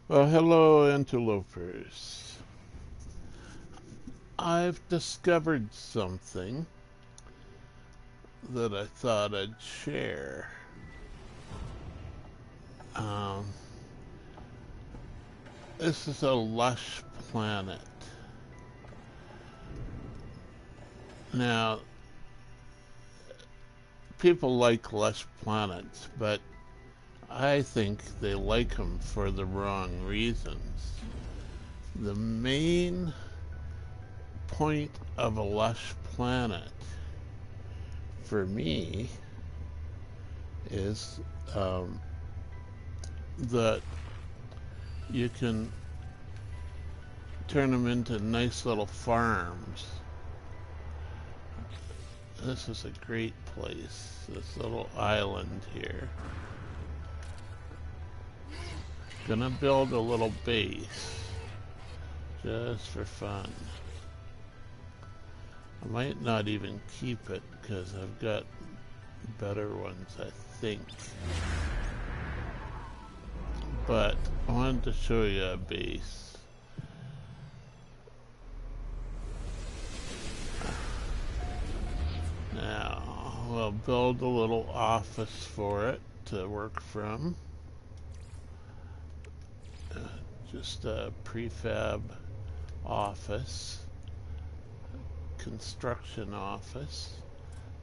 Well, hello, interlopers. I've discovered something that I thought I'd share. Um, this is a lush planet. Now, people like lush planets, but I think they like them for the wrong reasons. The main point of a lush planet, for me, is that you can turn them into nice little farms. This is a great place, this little island here. Gonna build a little base just for fun. I might not even keep it because I've got better ones, I think. But I wanted to show you a base. Now, we'll build a little office for it to work from. Just a prefab office, construction office,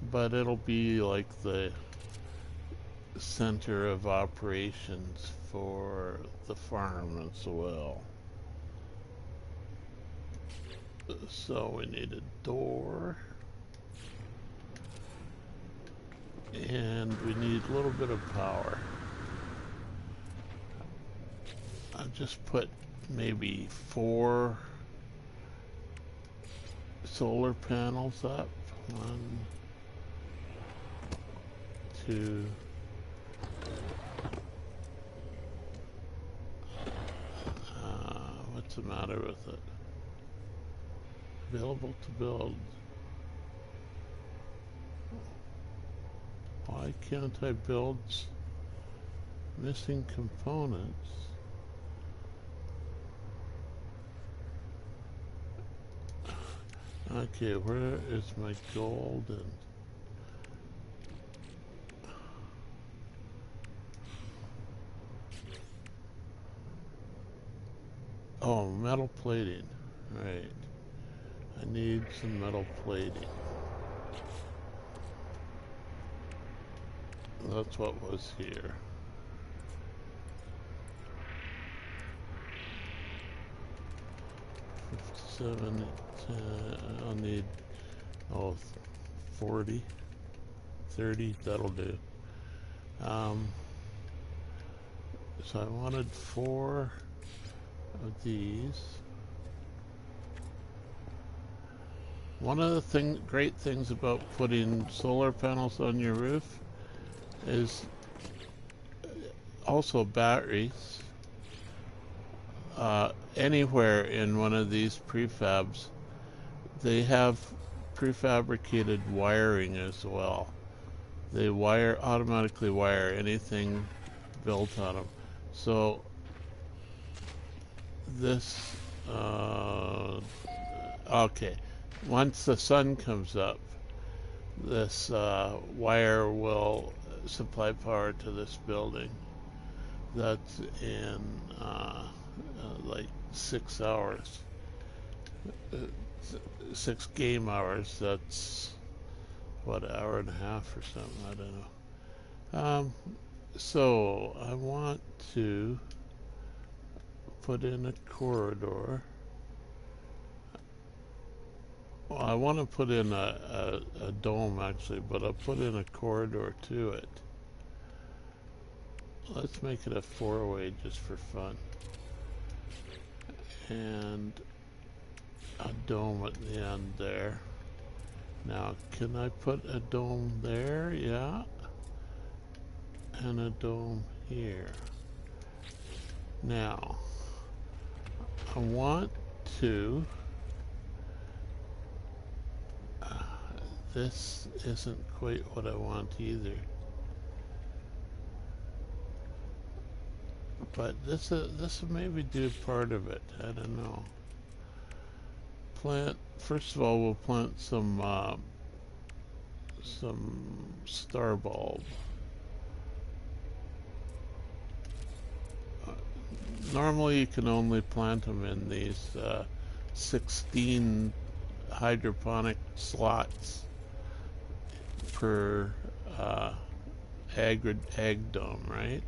but it'll be like the center of operations for the farm as well. So we need a door, and we need a little bit of power. I'll just put maybe 4 solar panels up. 1, 2, what's the matter with it? Available to build. Why can't I build missing components? Okay, where is my gold? And oh, metal plating. Right. I need some metal plating. That's what was here. I'll need 40, 30, that'll do. So I wanted 4 of these. One of the great things about putting solar panels on your roof is also batteries. Anywhere in one of these prefabs, they have prefabricated wiring as well. They automatically wire anything built on them. So this, okay, once the sun comes up, this wire will supply power to this building. That's in like 6 hours. 6 game hours, that's what, an hour and a half or something, I don't know. So I want to put in a corridor. Well, I want to put in a dome actually, but I'll put in a corridor to it. Let's make it a 4-way just for fun. And a dome at the end there. Now, can I put a dome there? Yeah. And a dome here. Now, I want to this isn't quite what I want either. But this will maybe do part of it. I don't know. First of all, we'll plant some star bulb. Normally you can only plant them in these 16 hydroponic slots per ag dome, right?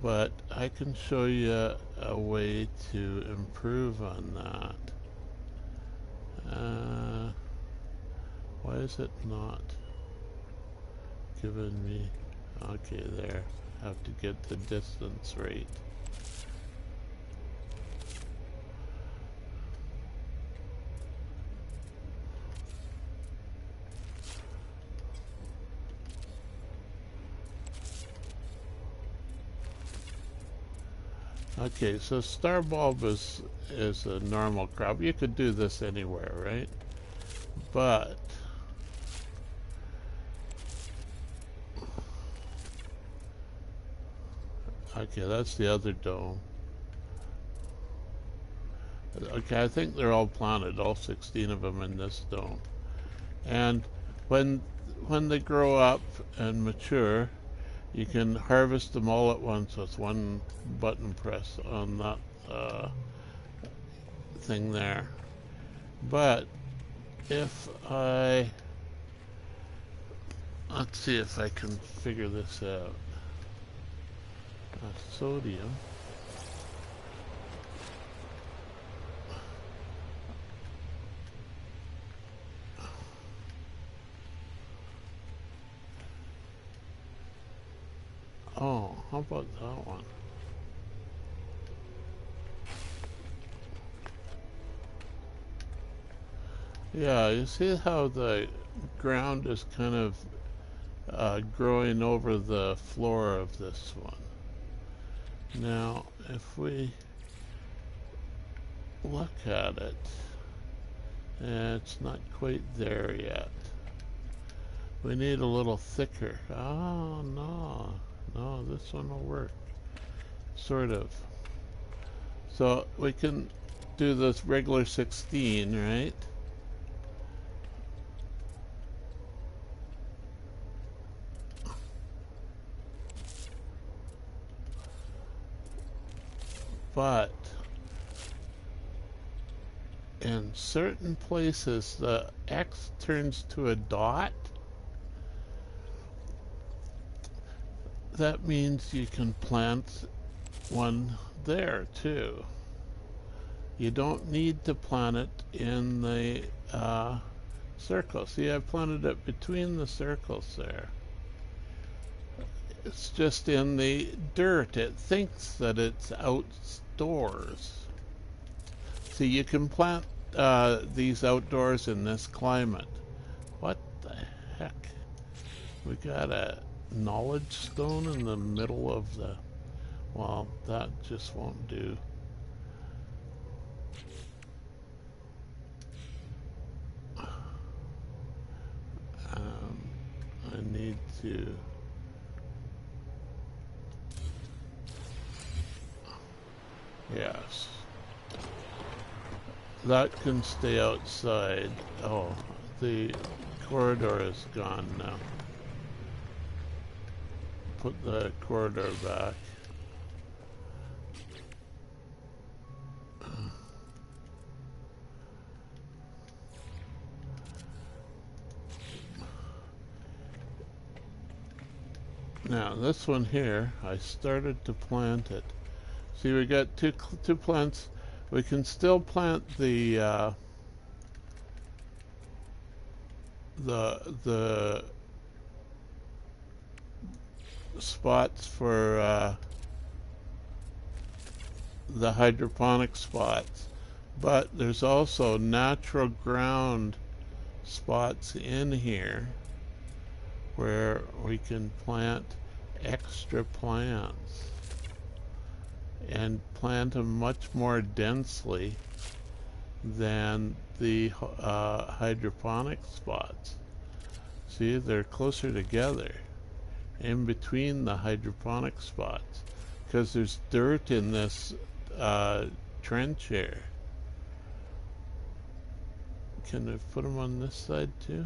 But I can show you a way to improve on that. Why is it not giving me? Okay, there. Have to get the distance right. Okay, so star bulb is a normal crop. You could do this anywhere, right? But okay, that's the other dome. Okay, I think they're all planted, all 16 of them in this dome. And when they grow up and mature, you can harvest them all at once with one button press on that thing there. But if let's see if I can figure this out. Sodium. Oh, how about that one? Yeah, you see how the ground is kind of growing over the floor of this one. Now, if we look at it, it's not quite there yet. We need a little thicker. Oh, no. No, this one will work. Sort of. So we can do this regular 16, right? But in certain places, the X turns to a dot. That means you can plant one there too. You don't need to plant it in the circle. See, I've planted it between the circles there. It's just in the dirt. It thinks that it's outdoors. See, you can plant these outdoors in this climate. What the heck? We got a knowledge stone in the middle of the... Well, that just won't do. I need to... Yes. That can stay outside. Oh, the corridor is gone now. Put the corridor back. Now this one here, I started to plant it. See, we got two plants. We can still plant the spots for the hydroponic spots, but there's also natural ground spots in here where we can plant extra plants and plant them much more densely than the hydroponic spots. See, they're closer together in between the hydroponic spots because there's dirt in this trench here. Can I put them on this side too?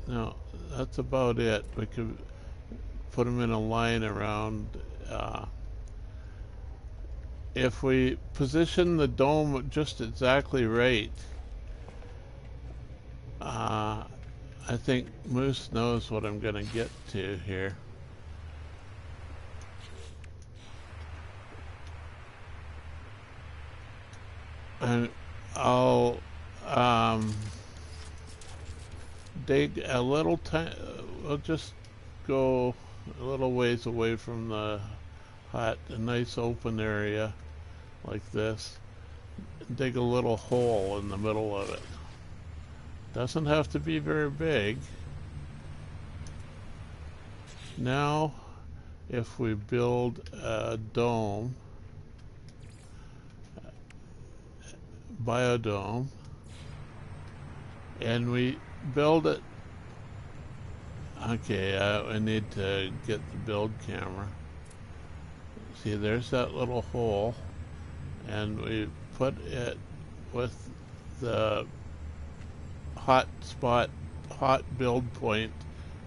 No, that's about it. We could put them in a line around. If we position the dome just exactly right, I think Moose knows what I'm going to get to here. And I'll dig a little we'll just go a little ways away from the hut, a nice open area like this. Dig a little hole in the middle of it. Doesn't have to be very big. Now, if we build a dome, biodome, and we build it. Okay, I need to get the build camera. See, there's that little hole, and we put it with the hot build point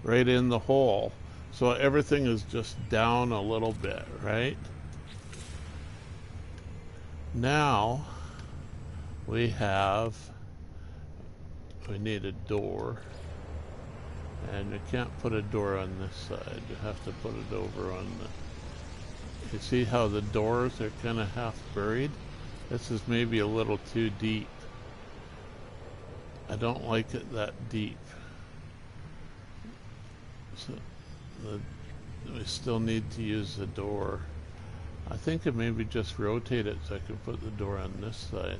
right in the hole. So everything is just down a little bit, right? Now we need a door, and you can't put a door on this side. You have to put it over on the, you see how the doors are kind of half buried? This is maybe a little too deep. I don't like it that deep. So we still need to use the door. I think I maybe just rotate it so I can put the door on this side.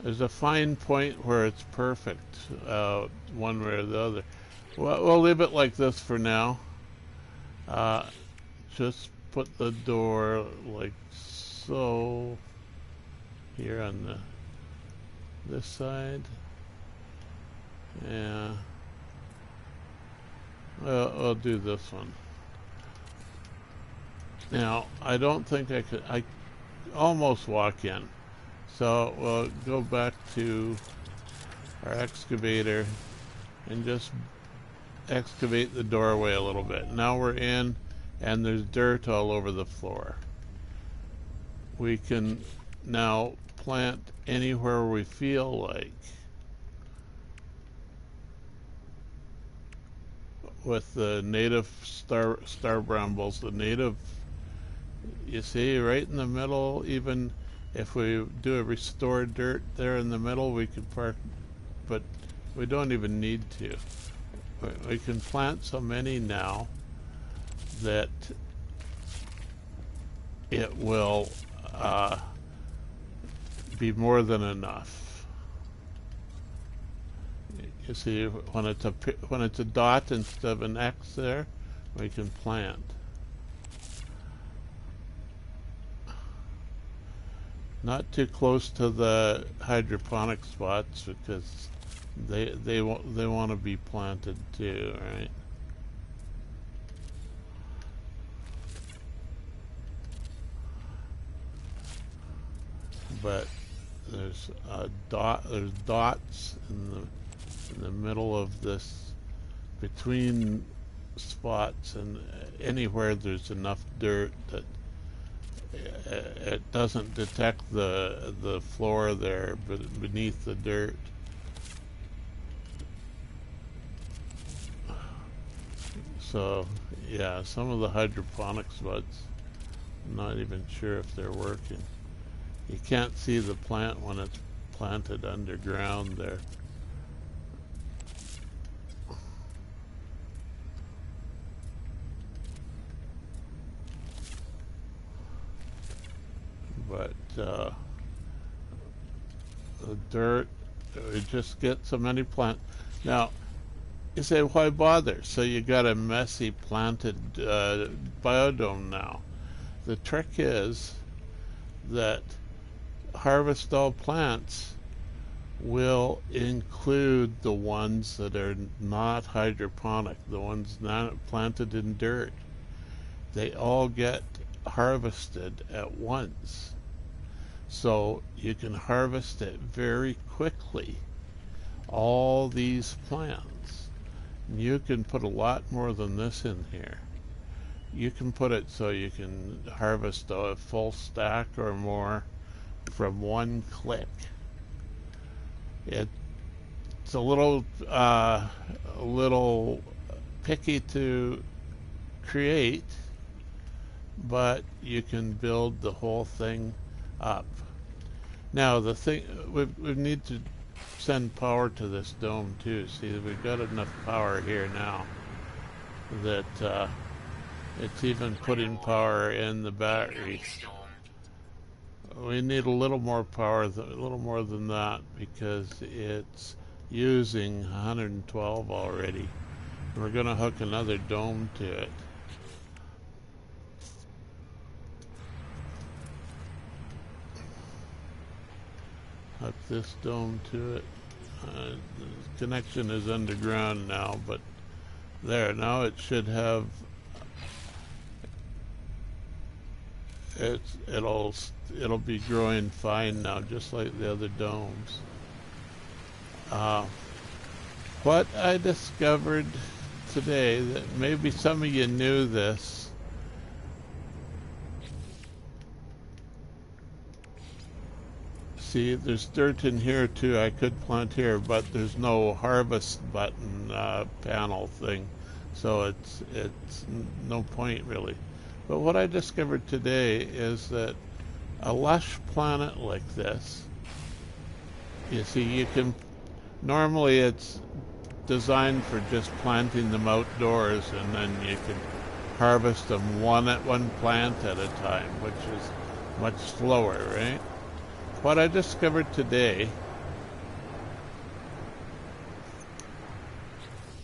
There's a fine point where it's perfect, one way or the other. Well, we'll leave it like this for now. Just put the door like so here on this side. Yeah. Well, I'll do this one. Now, I don't think I could. I almost walk in. So we'll go back to our excavator and just excavate the doorway a little bit. Now we're in, and there's dirt all over the floor. We can now plant anywhere we feel like. With the native star brambles, the native, you see, right in the middle. Even if we do a restored dirt there in the middle, we could park, but we don't even need to. We can plant so many now that it will be more than enough. You see, when it's a dot instead of an X there, we can plant. Not too close to the hydroponic spots because they want to be planted too, right? But there's dots in the middle of this, between spots, and anywhere there's enough dirt that it doesn't detect the floor there, but beneath the dirt. So yeah, some of the hydroponic spots, I'm not even sure if they're working. You can't see the plant when it's planted underground there. But the dirt, we just get so many plants. Now, you say, why bother? So you got a messy planted biodome now. The trick is that harvest all plants will include the ones that are not hydroponic, the ones not planted in dirt. They all get harvested at once. So you can harvest it very quickly, all these plants. You can put a lot more than this in here. You can put it so you can harvest a full stack or more from one click. It's a little picky to create, but you can build the whole thing up. Now the thing, we need to send power to this dome too. See, we've got enough power here now that it's even putting power in the battery. We need a little more power, a little more than that, because it's using 112 already. We're going to hook another dome to it. Hook this dome to it. The connection is underground now, but there, now it should have, it'll be growing fine now, just like the other domes. What I discovered today, that maybe some of you knew this, see, there's dirt in here too. I could plant here, but there's no harvest button panel thing, so it's no point really. But what I discovered today is that a lush planet like this, you see, you can, normally it's designed for just planting them outdoors, and then you can harvest them one plant at a time, which is much slower, right? What I discovered today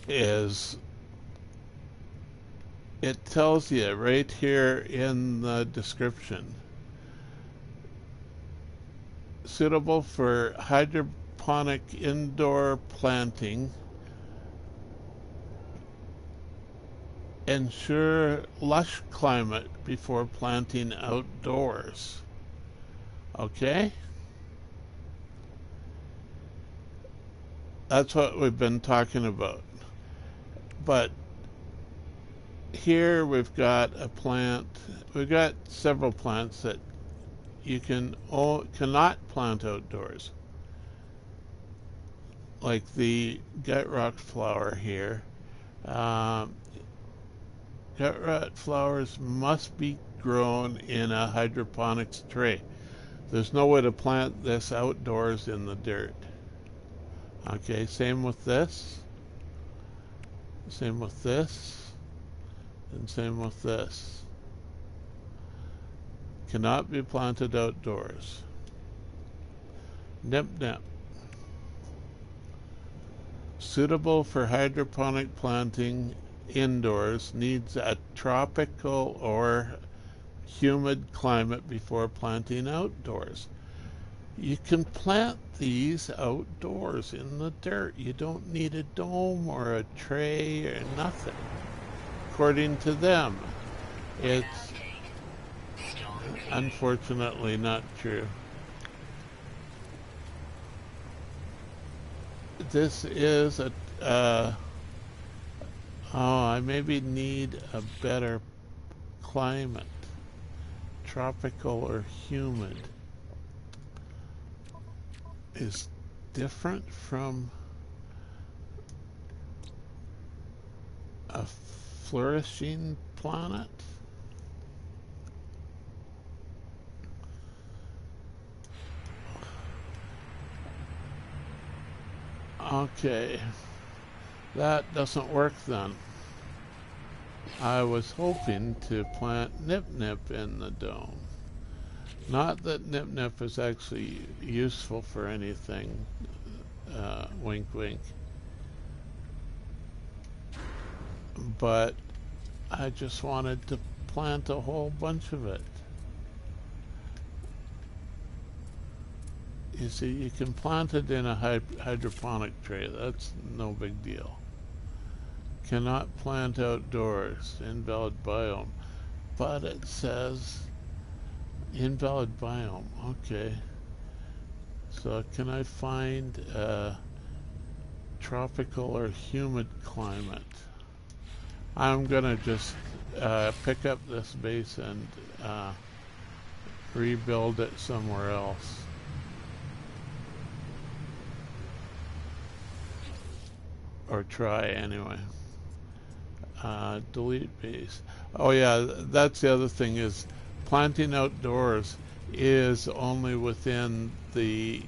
is it tells you right here in the description, suitable for hydroponic indoor planting, ensure lush climate before planting outdoors. Okay? That's what we've been talking about. But here we've got a plant, we've got several plants that you cannot plant outdoors. Like the gut rot flower here. Gut rot flowers must be grown in a hydroponics tray. There's no way to plant this outdoors in the dirt. Okay, same with this. Same with this. And same with this. Cannot be planted outdoors. Nip nip. Suitable for hydroponic planting indoors, needs a tropical or humid climate before planting outdoors. You can plant these outdoors in the dirt. You don't need a dome or a tray or nothing. According to them, it's unfortunately not true. This is I maybe need a better climate, tropical or humid. Is different from a flourishing planet. Okay, that doesn't work then. I was hoping to plant Nip Nip in the dome. Not that Nip Nip is actually useful for anything, wink wink, but I just wanted to plant a whole bunch of it. You see, you can plant it in a hydroponic tray. That's no big deal. Cannot plant outdoors. Invalid biome. But it says invalid biome. Okay. So can I find a tropical or humid climate? I'm gonna just pick up this base and rebuild it somewhere else. Or try anyway. Delete base. Oh yeah, that's the other thing, is planting outdoors is only within the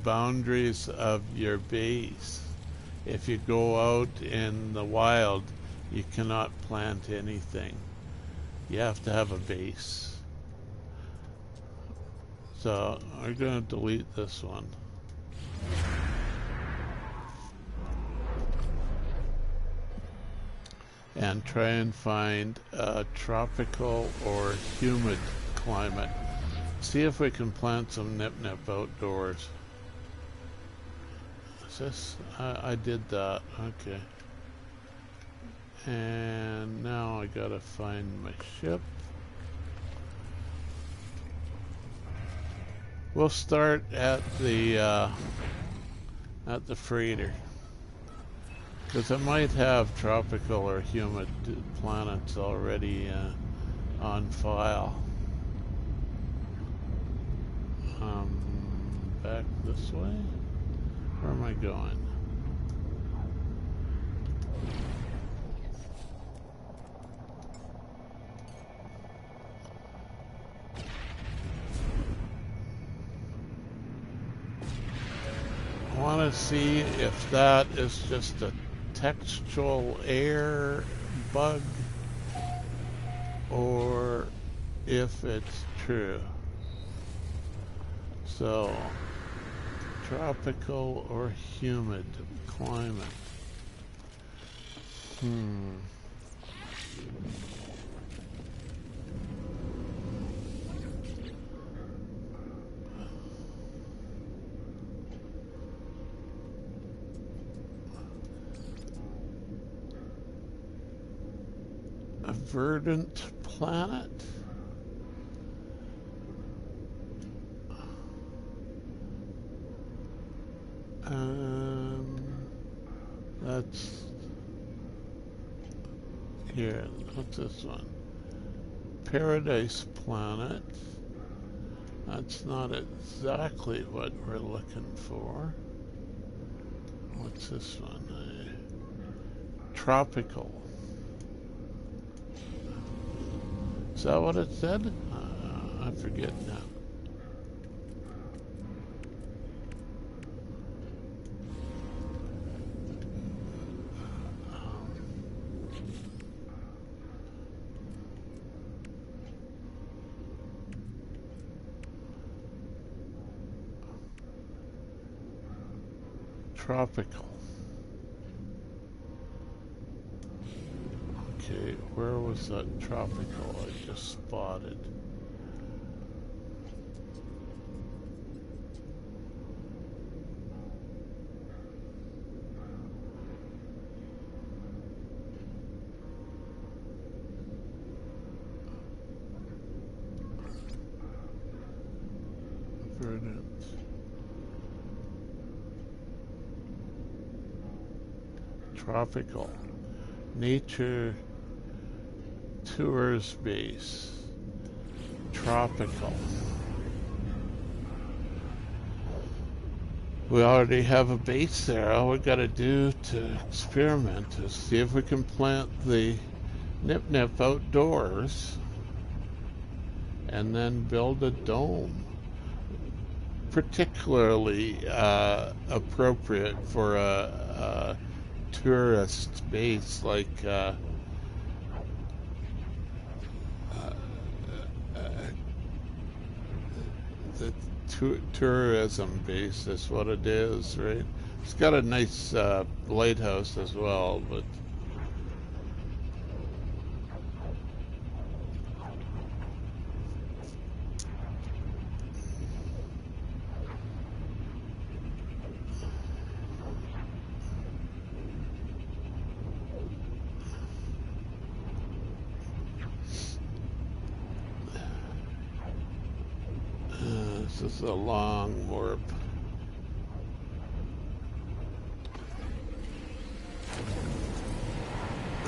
boundaries of your base. If you go out in the wild, you cannot plant anything. You have to have a base. So we're going to delete this one. And try and find a tropical or humid climate. See if we can plant some nip-nip outdoors. Is this? I did that. Okay. And now I gotta find my ship. We'll start at the freighter, because it might have tropical or humid planets already on file. Back this way? Where am I going? I want to see if that is just a textual air bug or if it's true. So, tropical or humid climate. A verdant planet? That's here. What's this one? Paradise planet. That's not exactly what we're looking for. What's this one? Tropical. Is that what it said? I forget now. Tropical. Okay, where was that tropical I just spotted? Verdant. Tropical. Nature Tours Base. Tropical. We already have a base there. All we gotta do to experiment is see if we can plant the nip-nip outdoors and then build a dome. Particularly appropriate for a tourist base like the tourism base is what it is, right? It's got a nice lighthouse as well, but This is a long warp.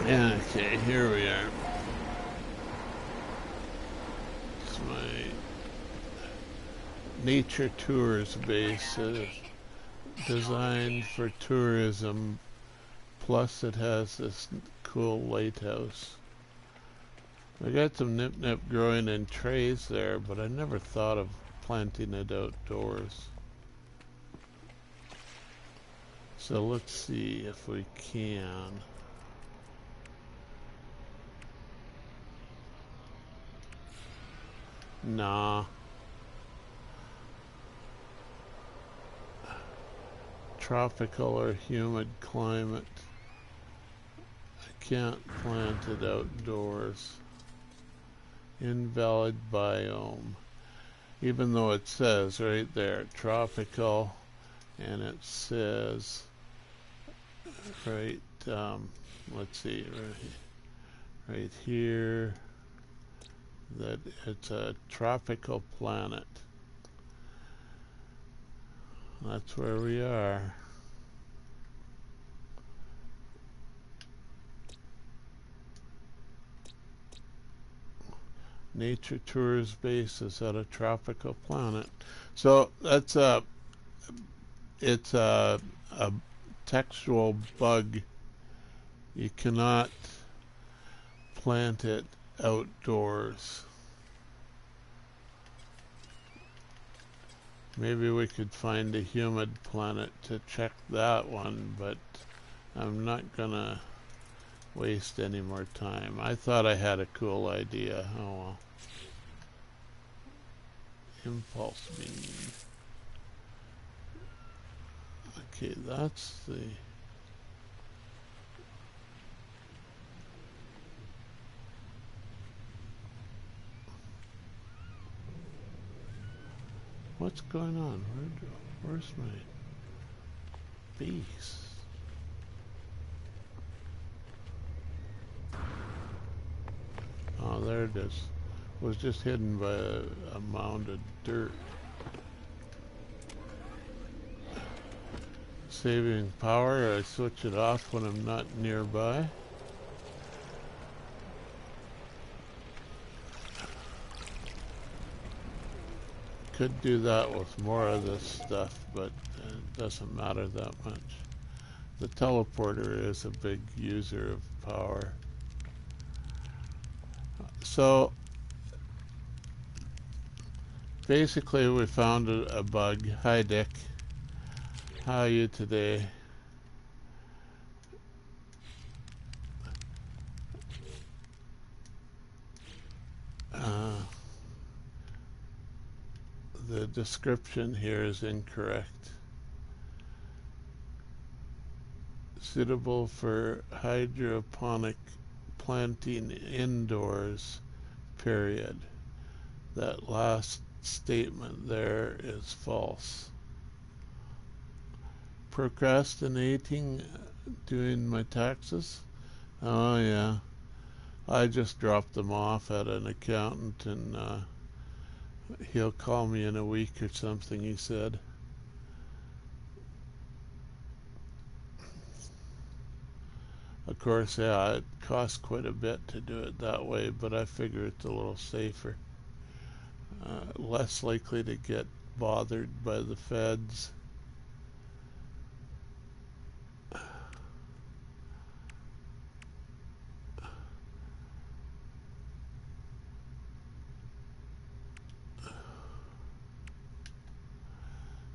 Okay, here we are. It's my nature tours base, designed for tourism. Plus it has this cool lighthouse. I got some nip-nip growing in trays there, but I never thought of planting it outdoors. So let's see if we can. Nah. Tropical or humid climate. I can't plant it outdoors. Invalid biome. Even though it says right there, tropical, and it says, right, let's see, right here, that it's a tropical planet. That's where we are. Nature tours base is at a tropical planet. So that's it's a textual bug. You cannot plant it outdoors. Maybe we could find a humid planet to check that one, but I'm not gonna waste any more time. I thought I had a cool idea. Oh well. Impulse beam. Okay, that's the... What's going on? Where's my base? Oh, there it is. It was just hidden by a mound of dirt. Saving power, I switch it off when I'm not nearby. Could do that with more of this stuff, but it doesn't matter that much. The teleporter is a big user of power. So basically we found a bug. Hi Dick, how are you today? The description here is incorrect. Suitable for hydroponic planting indoors, period. That last statement there is false. Procrastinating doing my taxes? Oh yeah. I just dropped them off at an accountant and he'll call me in a week or something, he said. Of course, yeah, it costs quite a bit to do it that way, but I figure it's a little safer. Less likely to get bothered by the feds.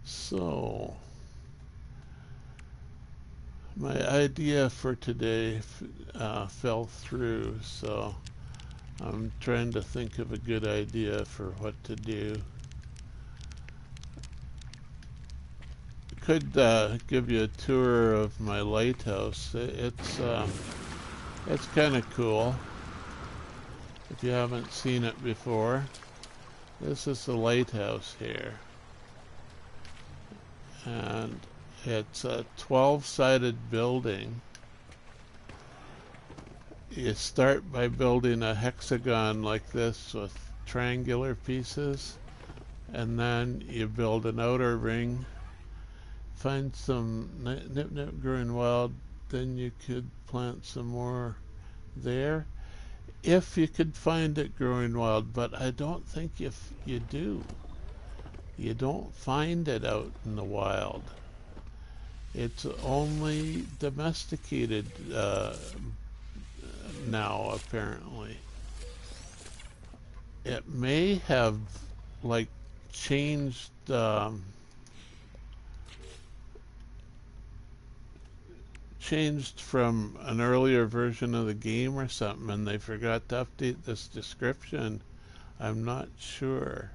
So, my idea for today fell through, so I'm trying to think of a good idea for what to do. Could give you a tour of my lighthouse. It's kind of cool if you haven't seen it before. This is the lighthouse here, and it's a 12-sided building. You start by building a hexagon like this with triangular pieces, and then you build an outer ring, find some nip growing wild, then you could plant some more there if you could find it growing wild, but I don't think if you do. You don't find it out in the wild. It's only domesticated now, apparently. It may have, like, changed changed from an earlier version of the game or something, and they forgot to update this description. I'm not sure.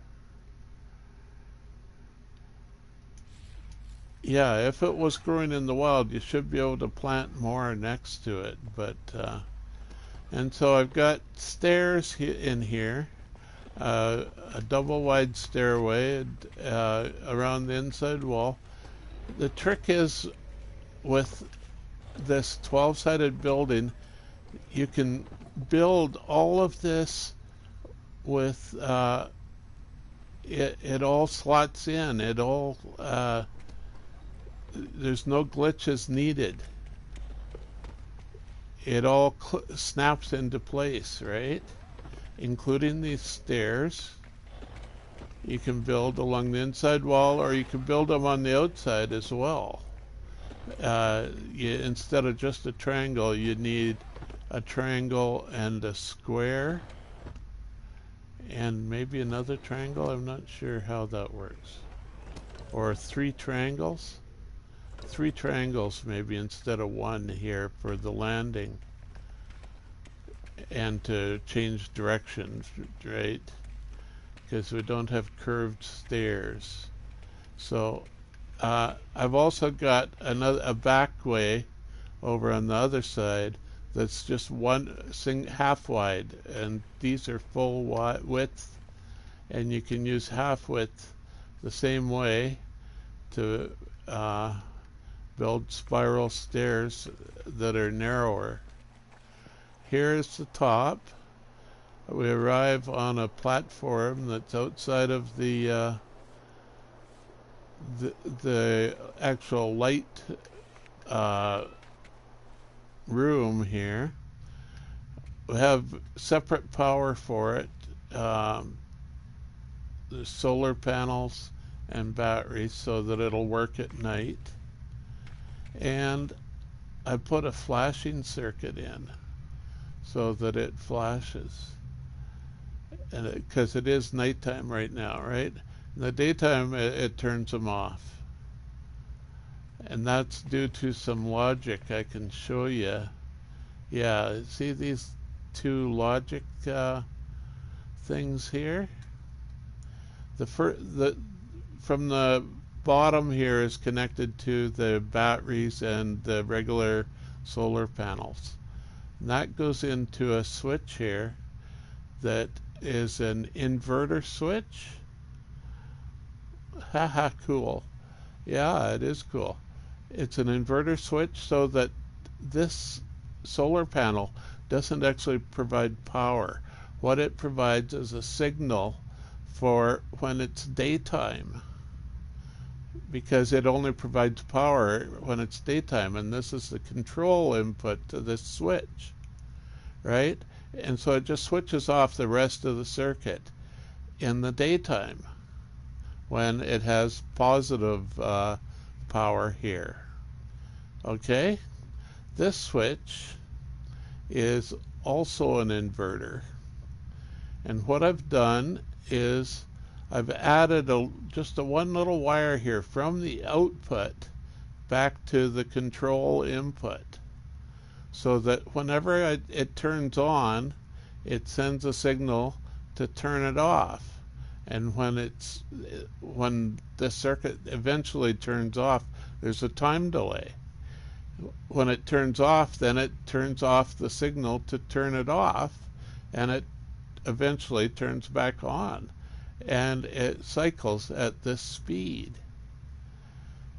Yeah, if it was growing in the wild, you should be able to plant more next to it. But and so I've got stairs in here, a double wide stairway around the inside wall. The trick is with this 12-sided building, you can build all of this with it all slots in. It all there's no glitches needed. It all snaps into place, right? Including these stairs. You can build along the inside wall, or you can build them on the outside as well. Instead of just a triangle, you need a triangle and a square, and maybe another triangle. I'm not sure how that works. Or 3 triangles. 3 triangles maybe instead of 1 here for the landing, and to change directions, right? Because we don't have curved stairs. So I've also got a back way over on the other side that's just half wide, and these are full width, and you can use half width the same way to build spiral stairs that are narrower. Here's the top. We arrive on a platform that's outside of the actual light room here. We have separate power for it. There's solar panels and batteries so that it'll work at night. And I put a flashing circuit in so that it flashes, and because it is nighttime right now, right? In the daytime it turns them off, and that's due to some logic I can show you. Yeah, see these 2 logic things here? From the bottom here is connected to the batteries and the regular solar panels. And that goes into a switch here that is an inverter switch. Haha, cool. Yeah, it is cool. It's an inverter switch so that this solar panel doesn't actually provide power. What it provides is a signal for when it's daytime, because it only provides power when it's daytime, and this is the control input to this switch, right? And so it just switches off the rest of the circuit in the daytime when it has positive power here. Okay? This switch is also an inverter, and what I've done is I've added just one little wire here from the output back to the control input, so that whenever it turns on, it sends a signal to turn it off. And when the circuit eventually turns off, there's a time delay. When it turns off, then it turns off the signal to turn it off, and it eventually turns back on. And it cycles at this speed.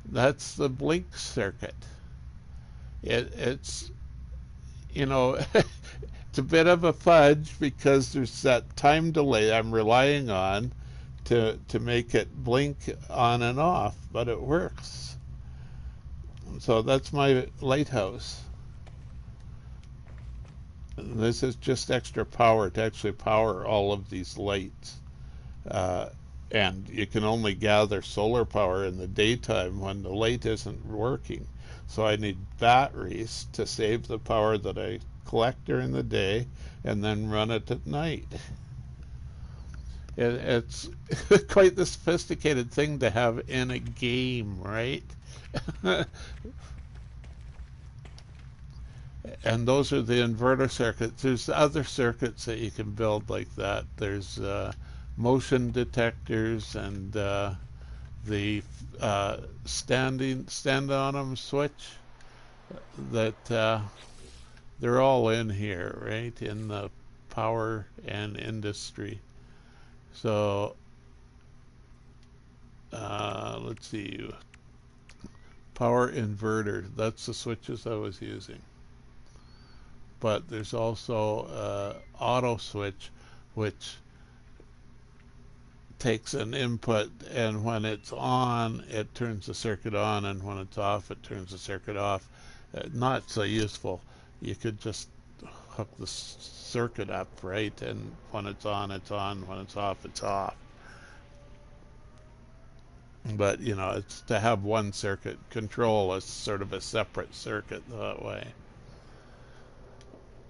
That's the blink circuit. It's it's a bit of a fudge because there's that time delay I'm relying on to make it blink on and off, but it works. So that's my lighthouse. This is just extra power to actually power all of these lights. Uh, and you can only gather solar power in the daytime when the light isn't working. So I need batteries to save the power that I collect during the day and then run it at night. It's quite the sophisticated thing to have in a game, right? And those are the inverter circuits. There's other circuits that you can build like that. There's motion detectors and the stand on them switch that they're all in here, right, in the power and industry. So let's see, power inverter, that's the switches I was using. But there's also auto switch, which takes an input, and when it's on it turns the circuit on, and when it's off it turns the circuit off. Not so useful. You could just hook the circuit up, right, and when it's on it's on, when it's off it's off. But you know, it's to have one circuit control as sort of a separate circuit that way.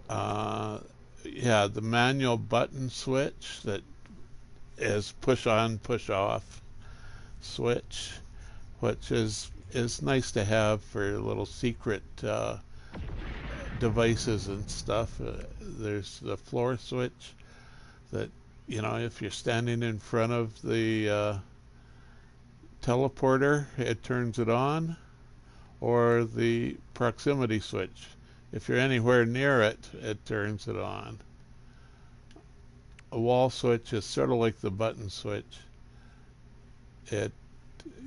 Yeah, the manual button switch that is push on push off switch, which is nice to have for little secret devices and stuff. There's the floor switch that, you know, if you're standing in front of the teleporter, it turns it on, or the proximity switch. If you're anywhere near it, it turns it on. A wall switch is sort of like the button switch. It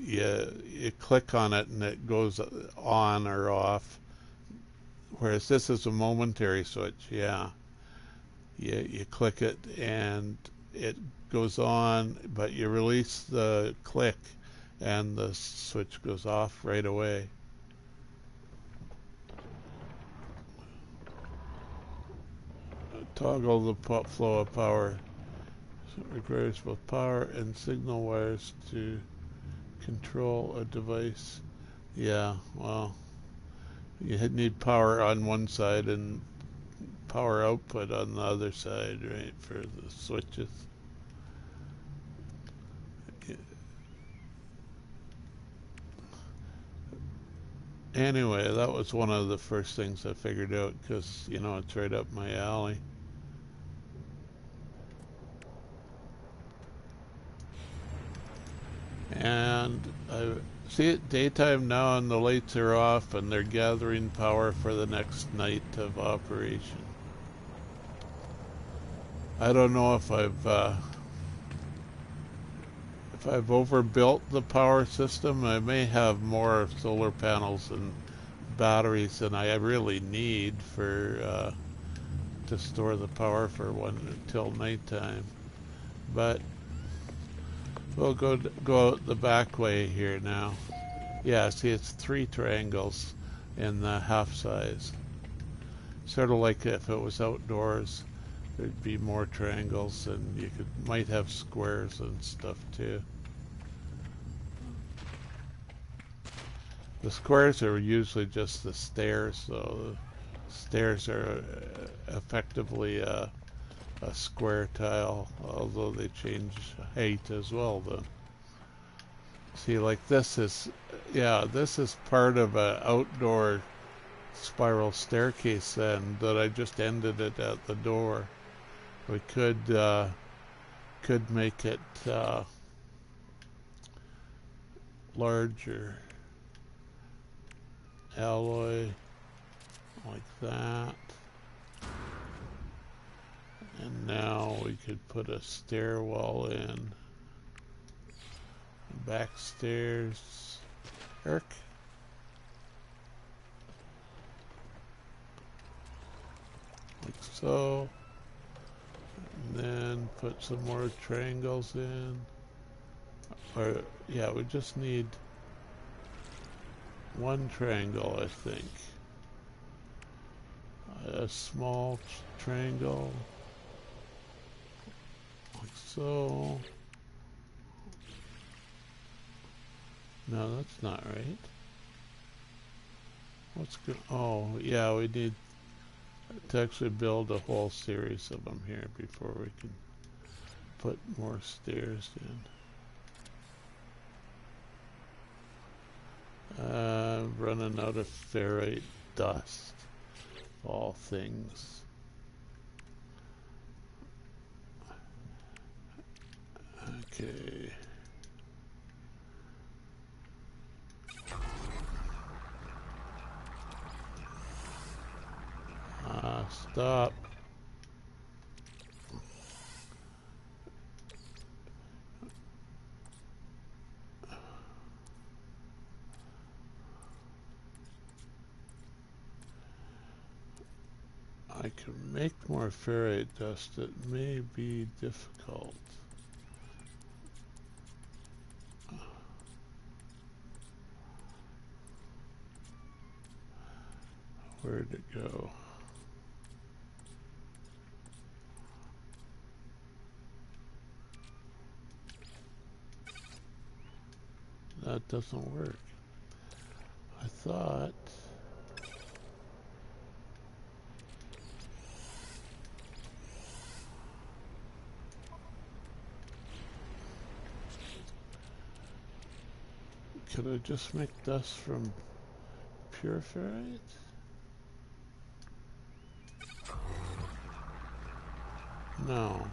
you click on it and it goes on or off. Whereas this is a momentary switch. Yeah, you click it and it goes on, but you release the click and the switch goes off right away. Toggle the flow of power. So it requires both power and signal wires to control a device. Yeah, well, you need power on one side and power output on the other side, right, for the switches. Anyway, that was one of the first things I figured out because, you know, it's right up my alley. And I see it daytime now and the lights are off and they're gathering power for the next night of operation. I don't know if I've overbuilt the power system. I may have more solar panels and batteries than I really need for to store the power for one until nighttime. But we'll go out the back way here now. Yeah, see, it's 3 triangles in the half size. Sort of like if it was outdoors, there'd be more triangles, and you might have squares and stuff too. The squares are usually just the stairs, so the stairs are effectively a square tile, although they change height as well then. See, like this is, yeah, this is part of an outdoor spiral staircase then that I just ended it at the door. We could make it larger. Alloy like that. And now we could put a stairwell in. Back stairs. Like so. And then put some more triangles in. Or, yeah, we just need one triangle, I think. A small triangle, like so. No, that's not right. What's good? Oh, yeah, we need to actually build a whole series of them here before we can put more stairs in. Running out of ferrite dust, all things. Okay. Stop. I can make more ferrite dust. It may be difficult. Where'd it go? That doesn't work. I thought... Could I just make dust from pure ferrite? No.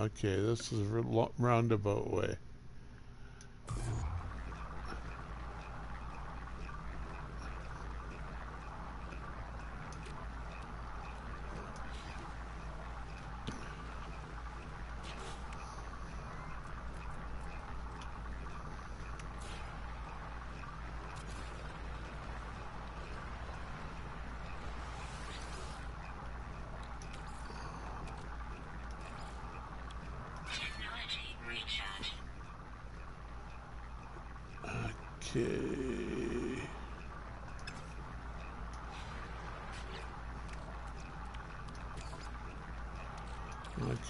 Okay, this is a roundabout way. Okay.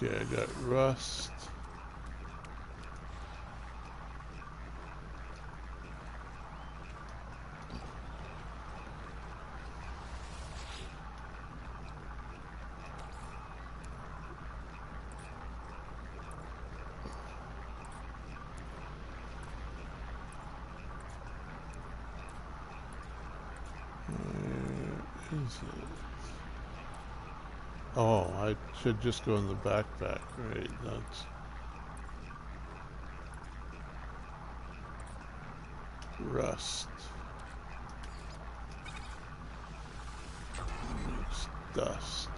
Okay, I got rust. Where is it? Oh, I should just go in the backpack, right? That's rust. Makes dust.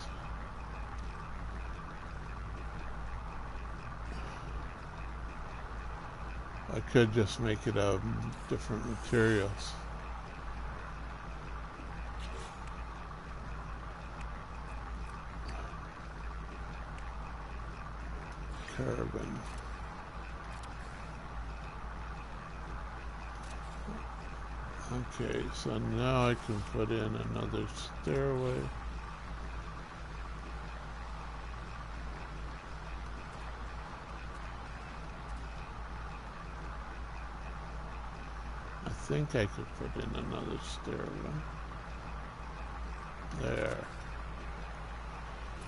I could just make it out of different materials. Carbon. Okay, so now I can put in another stairway. I think I could put in another stairway. There.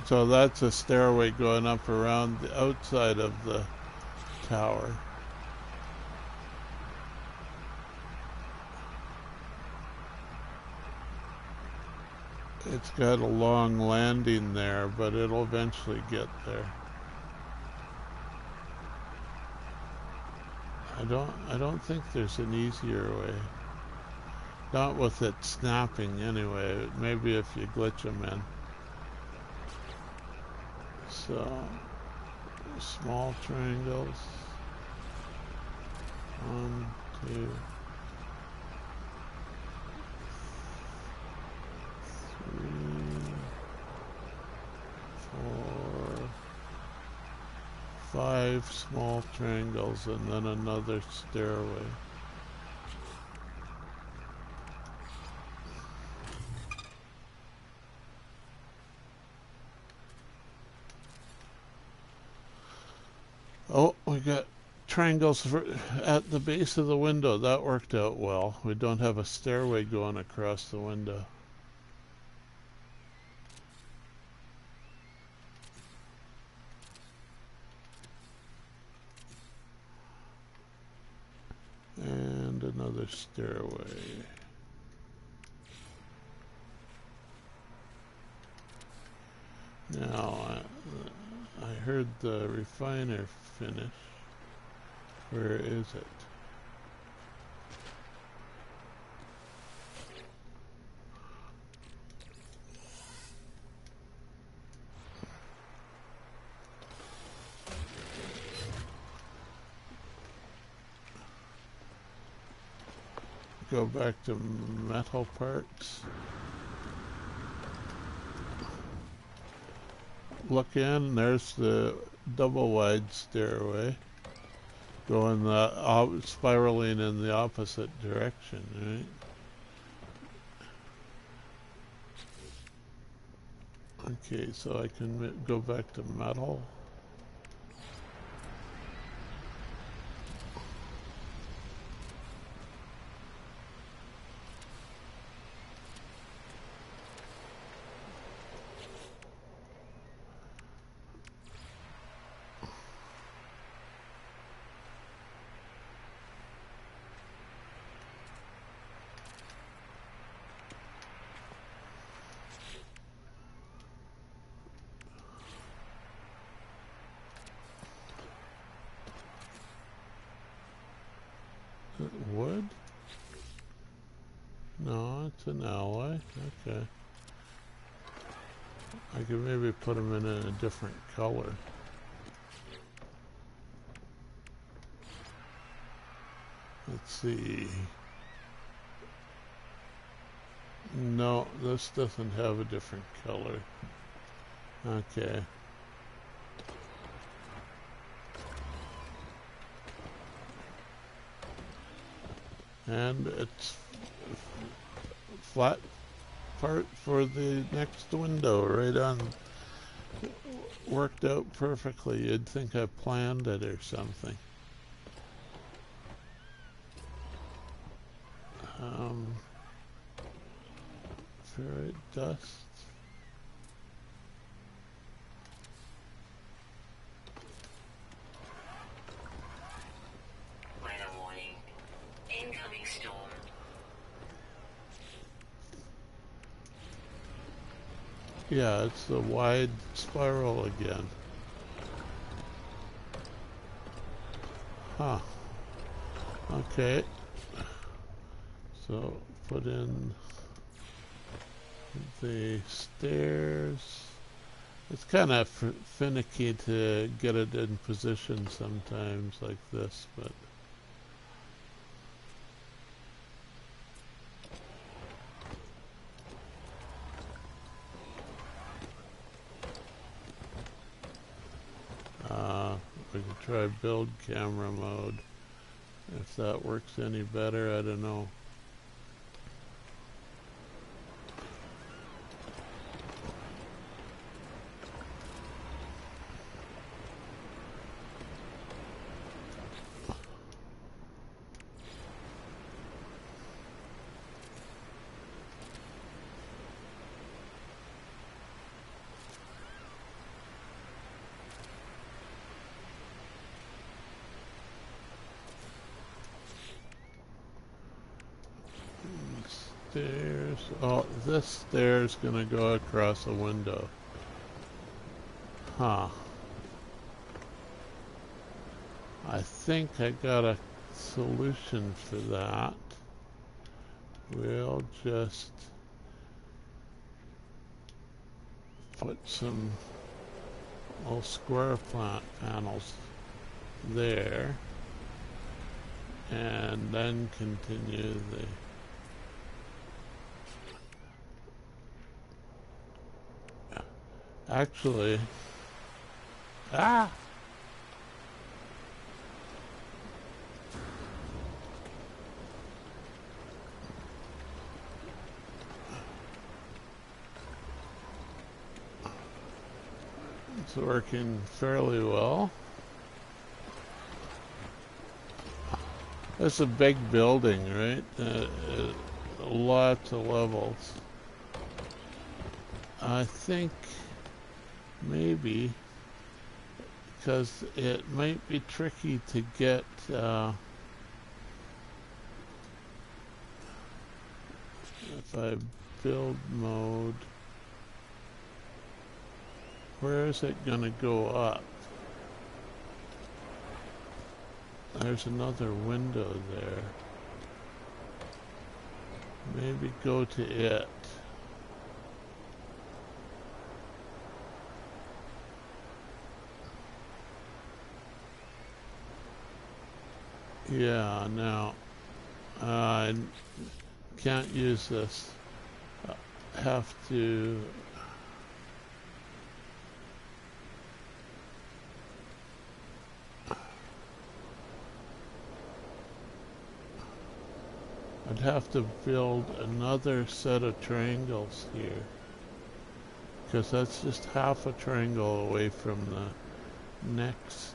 So that's a stairway going up around the outside of the tower. It's got a long landing there, but it'll eventually get there. I don't think there's an easier way. Not with it snapping anyway. Maybe if you glitch them in. So small triangles. 1, 2, 3, 4, 5 small triangles, and then another stairway. Oh, we got triangles at the base of the window. That worked out well. We don't have a stairway going across the window. And another stairway. Now, I heard the refiner finish. Where is it? Go back to metal parts. Look in, there's the double wide stairway. Going spiraling in the opposite direction, right? Okay, so I can go back to metal. Wood? No, it's an alloy. Okay. I could maybe put them in a different color. Let's see. No, this doesn't have a different color. Okay. And it's flat part for the next window, right on. Worked out perfectly. You'd think I planned it or something. Ferrite dust. Weather warning. Incoming storm. Yeah, it's the wide spiral again. Huh. Okay. So put in the stairs. It's kind of finicky to get it in position sometimes like this, but we can try build camera mode. If that works any better, I don't know. Stairs. Oh, this stair's gonna go across a window. Huh. I think I got a solution for that. We'll just put some little square panels there, and then continue the actually it's working fairly well. It's a big building, right? Lots of levels. I think maybe because it might be tricky to get if I build mode, where is it gonna go up? There's another window there. Maybe go to it. Yeah, now I can't use this. Have to I'd have to build another set of triangles here, because that's just half a triangle away from the next.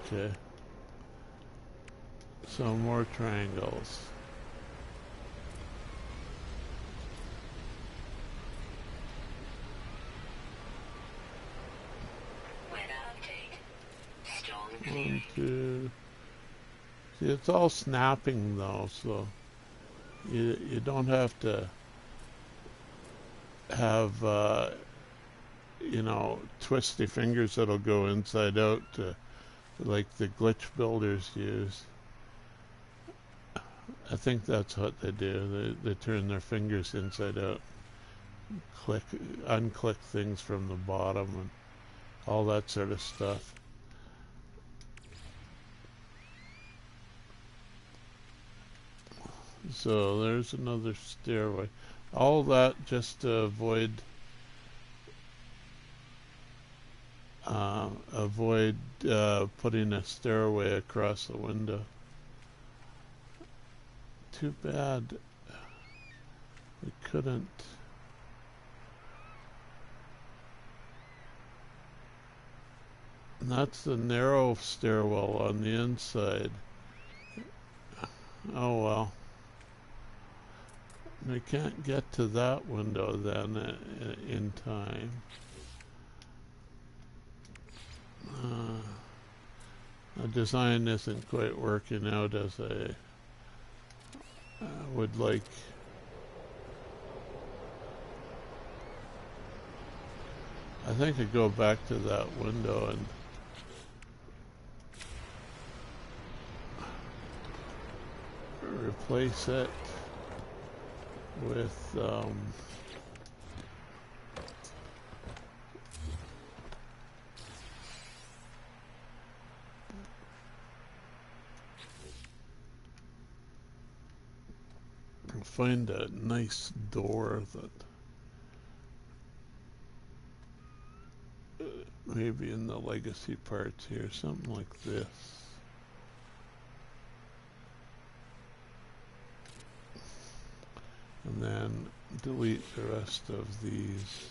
Okay. So more triangles. Weather update. Storm One, clearing. two. See, it's all snapping though, so you don't have to have you know, twisty fingers that'll go inside out like the glitch builders use. I think that's what they do. They turn their fingers inside out, unclick things from the bottom and all that sort of stuff. So there's another stairway. All that just to avoid putting a stairway across the window. Too bad we couldn't. And that's the narrow stairwell on the inside. Oh well. We can't get to that window then in time. The design isn't quite working out as I would like. I think I'd go back to that window and replace it with find a nice door that maybe in the legacy parts here, something like this. And then delete the rest of these.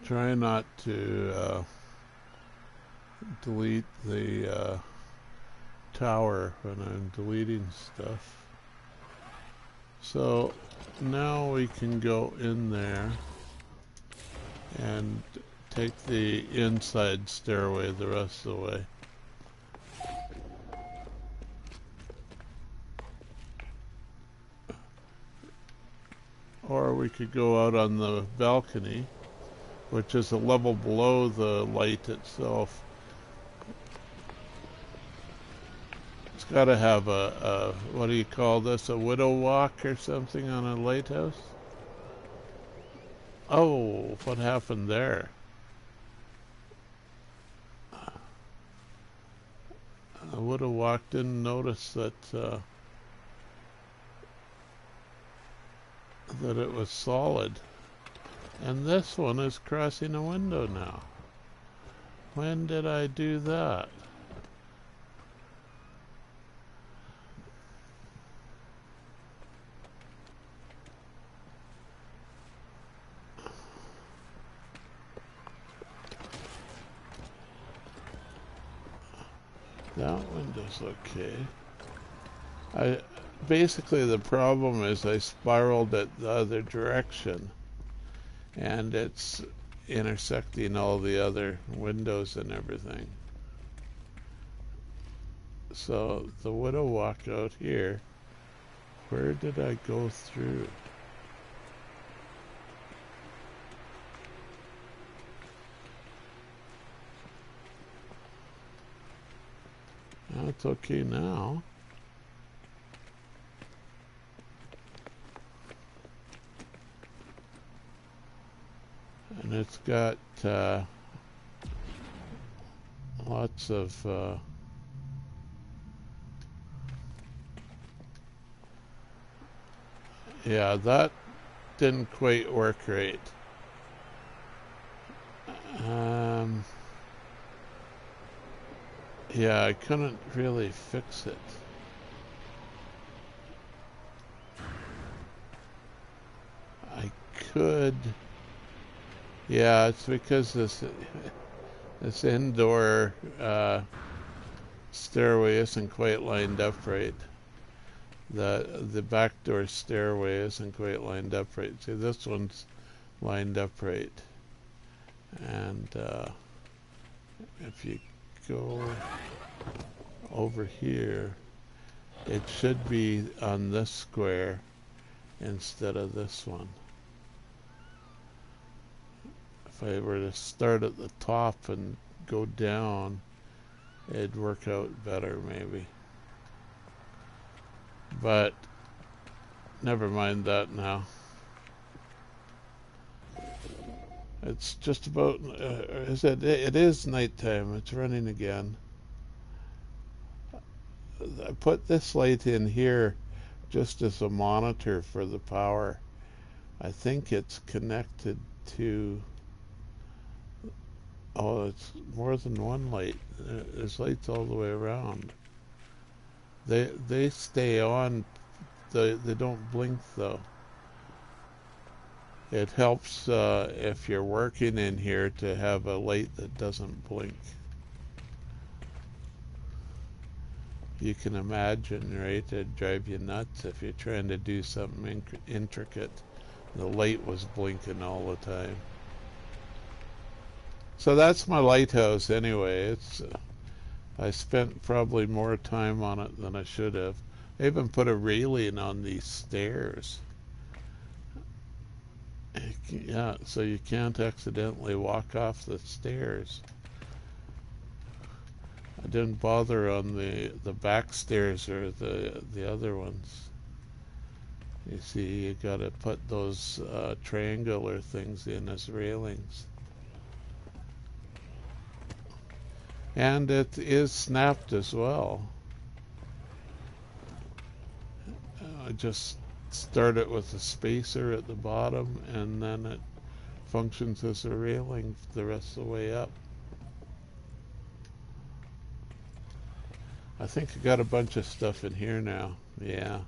Try not to delete the tower when I'm deleting stuff. So now we can go in there and take the inside stairway the rest of the way. or we could go out on the balcony, which is a level below the light itself. It's got to have a, what do you call this, a widow walk or something on a lighthouse? Oh, what happened there? I would have walked in and noticed that that it was solid. And this one is crossing a window now. When did I do that? That window's okay. Basically the problem is I spiraled it the other direction, and it's intersecting all the other windows and everything. So the widow walk out here, where did I go through? That's okay now. And it's got lots of yeah, that didn't quite work right. Yeah, I couldn't really fix it. I could. Yeah, it's because this indoor stairway isn't quite lined up right. The back door stairway isn't quite lined up right. See, this one's lined up right. And if you go over here, it should be on this square instead of this one. If I were to start at the top and go down, it'd work out better maybe. But never mind that now. It's just about, it is nighttime. It's running again. I put this light in here just as a monitor for the power. I think it's connected to, oh, it's more than one light. There's lights all the way around. They stay on. They don't blink though. It helps if you're working in here to have a light that doesn't blink. You can imagine, right? It'd drive you nuts if you're trying to do something intricate. The light was blinking all the time. So that's my lighthouse anyway. It's I spent probably more time on it than I should have. I even put a railing on these stairs. Yeah, so you can't accidentally walk off the stairs. I didn't bother on the back stairs or the other ones. You see, you got to put those triangular things in as railings. And it is snapped as well. I just start it with a spacer at the bottom, and then it functions as a railing the rest of the way up. I think I got a bunch of stuff in here now. Yeah.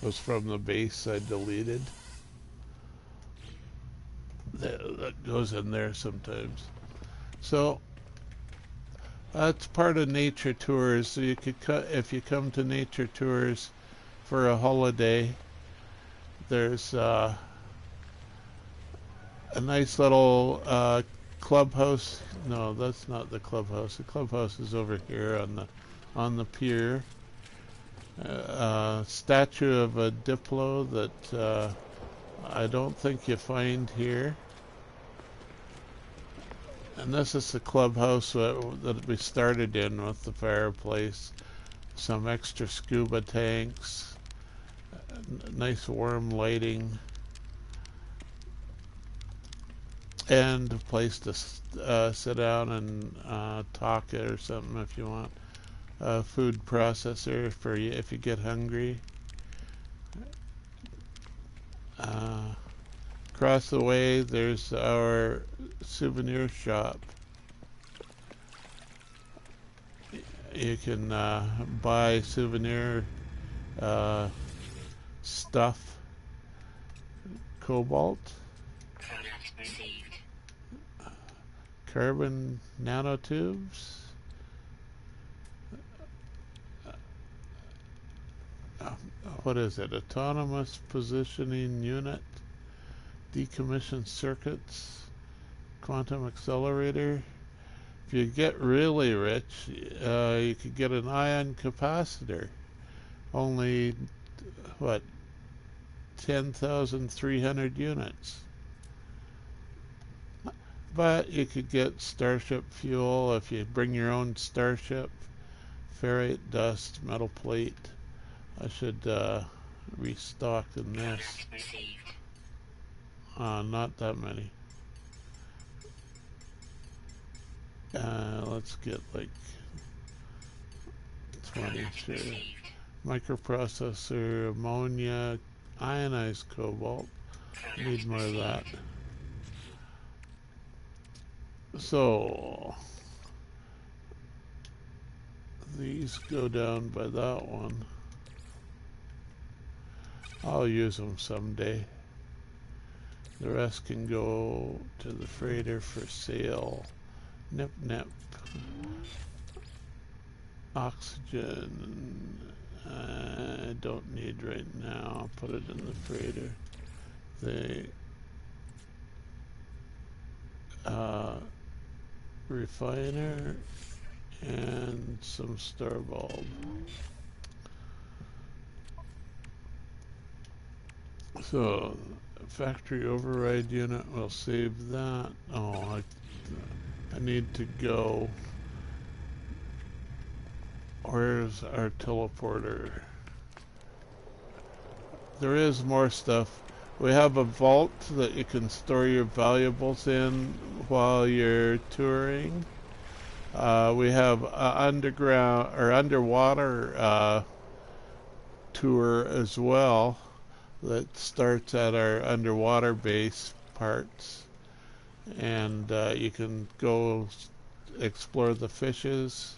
It was from the base I deleted. That goes in there sometimes. So that's part of nature tours. So you could if you come to nature tours for a holiday, there's a nice little clubhouse. No, that's not the clubhouse. The clubhouse is over here on the pier. Statue of a Diplo that I don't think you find here. And this is the clubhouse that we started in with the fireplace. Some extra scuba tanks. Nice warm lighting. And a place to sit down and talk or something if you want. A food processor for you if you get hungry. Across the way there's our souvenir shop. You can buy souvenir stuff. Cobalt. Product received. Carbon nanotubes. What is it? Autonomous positioning unit. Decommissioned circuits. Quantum accelerator. If you get really rich, you could get an ion capacitor. Only, what, 10,300 units. But you could get Starship fuel if you bring your own Starship. Ferrite, dust, metal plate. I should restock in this. Not that many. Let's get like 20 sure. Microprocessor, ammonia, ionized cobalt. Need more of that. So these go down by that one. I'll use them someday. The rest can go to the freighter for sale. Nip nip. Oxygen. I don't need right now. I'll put it in the freighter. The refiner and some star bulb. So factory override unit, we'll save that. Oh, I need to go. Where's our teleporter? There is more stuff. We have a vault that you can store your valuables in while you're touring. We have underground or underwater tour as well that starts at our underwater base parts, and you can go explore the fishes.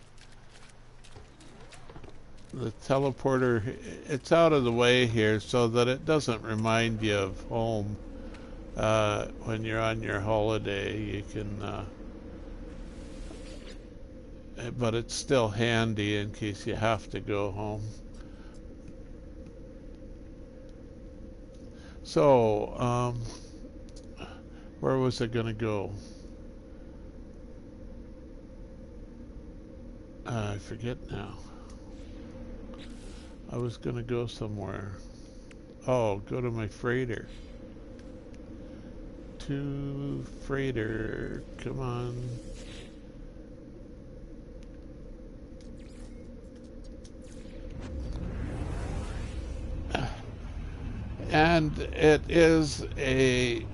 The teleporter, it's out of the way here so that it doesn't remind you of home when you're on your holiday. You can but it's still handy in case you have to go home. So where was I gonna go? I forget now. I was gonna go somewhere. Oh, go to my freighter. To freighter, come on. And it is a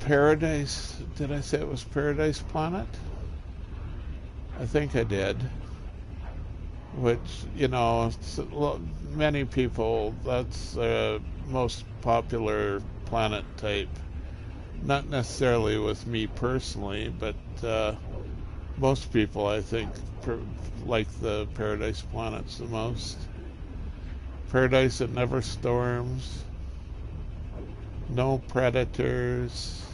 paradise. Did I say it was Paradise Planet? I think I did. Which, you know, many people, that's the most popular planet type. Not necessarily with me personally, but most people, I think, like the Paradise Planets the most. Paradise that never storms. No predators.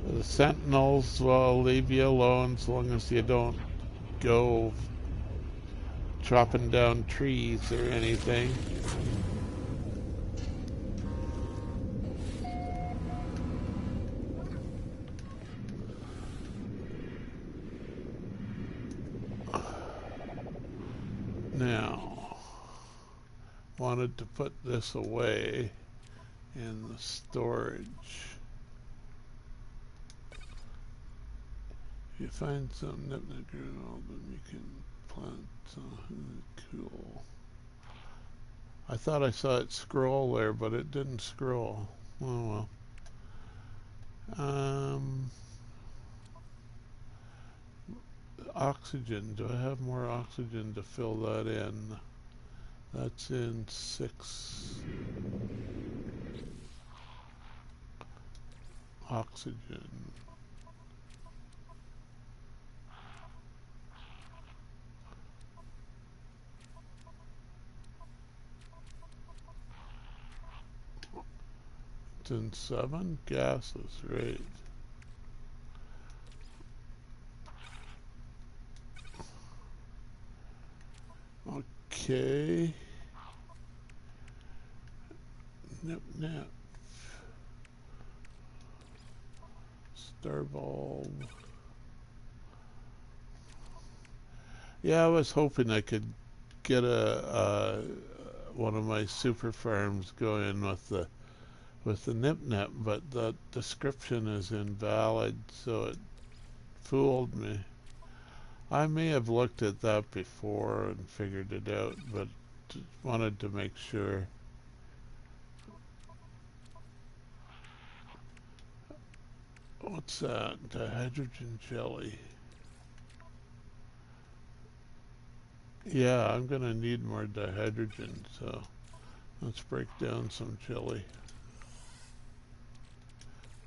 The sentinels will leave you alone as long as you don't go chopping down trees or anything. wanted to put this away in the storage. If you find some nip-nip green album, you can plant some. Cool. I thought I saw it scroll there, but it didn't scroll. Oh well. Oxygen. Do I have more oxygen to fill that in? That's in 6. Oxygen. It's in 7 gases, right? Okay. Nip. Star bulb. Yeah, I was hoping I could get a one of my super farms going with the nip, but the description is invalid, so it fooled me. I may have looked at that before and figured it out, but wanted to make sure. What's that? Dihydrogen jelly. Yeah, I'm gonna need more dihydrogen, so let's break down some jelly.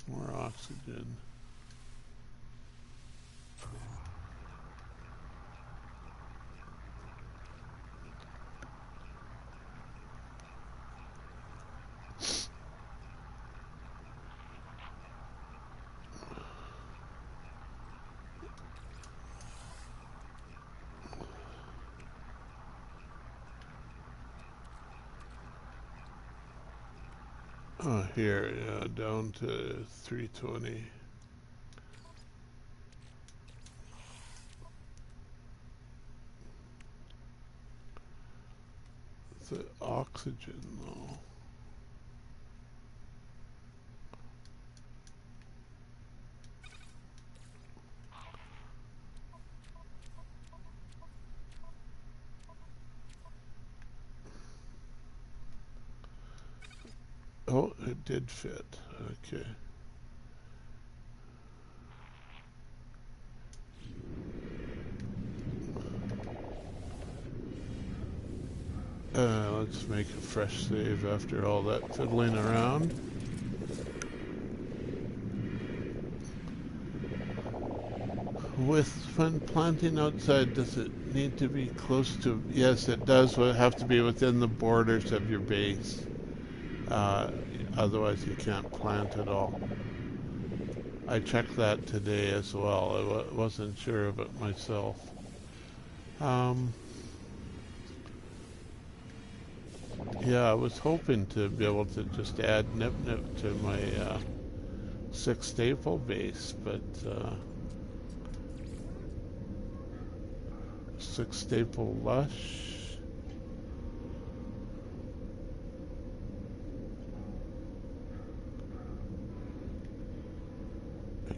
More oxygen. Oh, here, yeah, down to 320. The oxygen, though. Oh, it did fit. Okay. Let's make a fresh save after all that fiddling around. When planting outside, does it need to be close to? Yes, it does have to be within the borders of your base. Otherwise, you can't plant at all. I checked that today as well. I wasn't sure of it myself. Yeah, I was hoping to be able to just add nip to my 6 staple base, but 6 staple lush.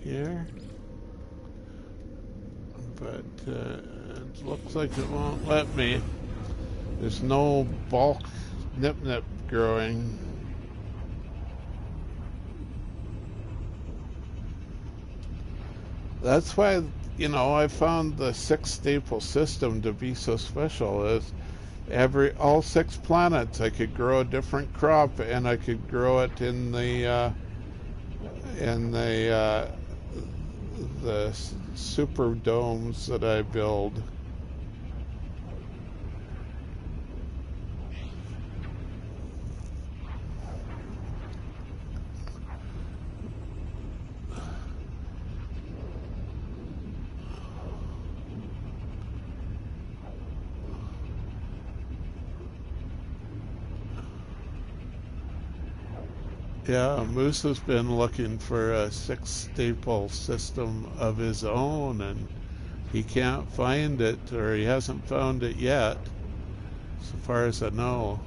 Here. But it looks like it won't let me. There's no bulk nip growing. That's why, I found the 6 staple system to be so special. Is all 6 planets I could grow a different crop, and I could grow it in the super domes that I build. Yeah, Moose has been looking for a 6 staple system of his own, and he can't find it, or he hasn't found it yet, so far as I know.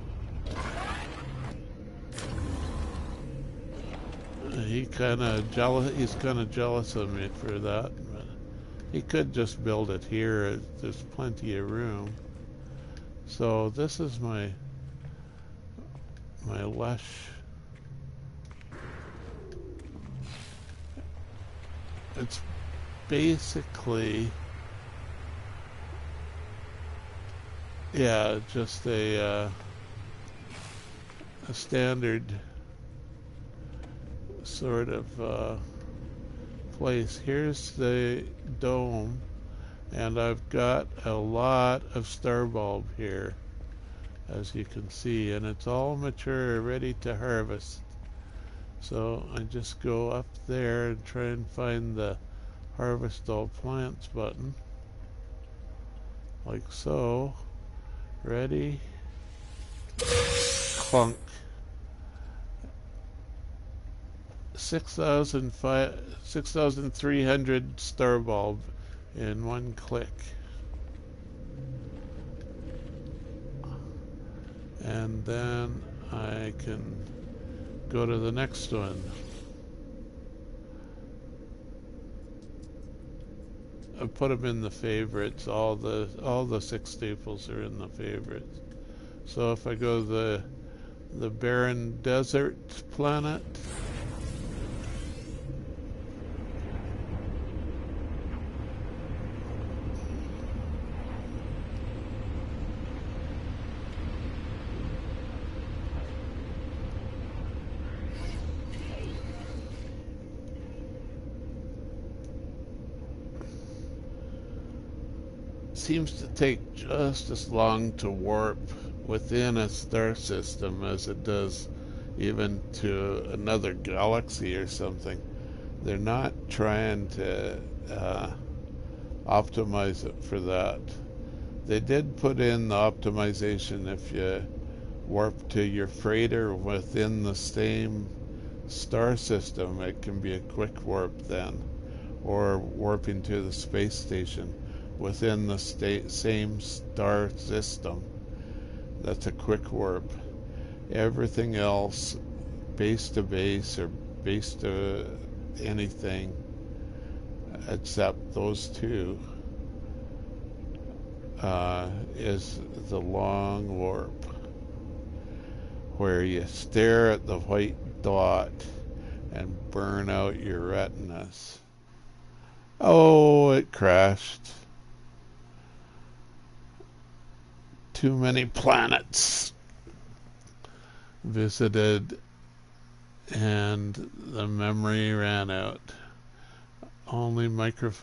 He's kind of jealous of me for that. But he could just build it here. There's plenty of room. So this is my lush. It's basically, yeah, just a standard sort of place. Here's the dome, and I've got a lot of starbulb here, as you can see, and it's all mature, ready to harvest. So I just go up there and try and find the harvest all plants button, like so. Ready, clunk. 6,300 starbulb in one click. And then I can go to the next one. I put them in the favorites. All the 6 staples are in the favorites. So if I go to the barren desert planet, seems to take just as long to warp within a star system as it does even to another galaxy or something. They're not trying to optimize it for that. They did put in the optimization if you warp to your freighter within the same star system, it can be a quick warp then, or warping to the space station within the same star system. That's a quick warp. Everything else, base to base or base to anything except those two, is the long warp, where you stare at the white dot and burn out your retinas. Oh, it crashed. Too many planets visited and the memory ran out. Only microphone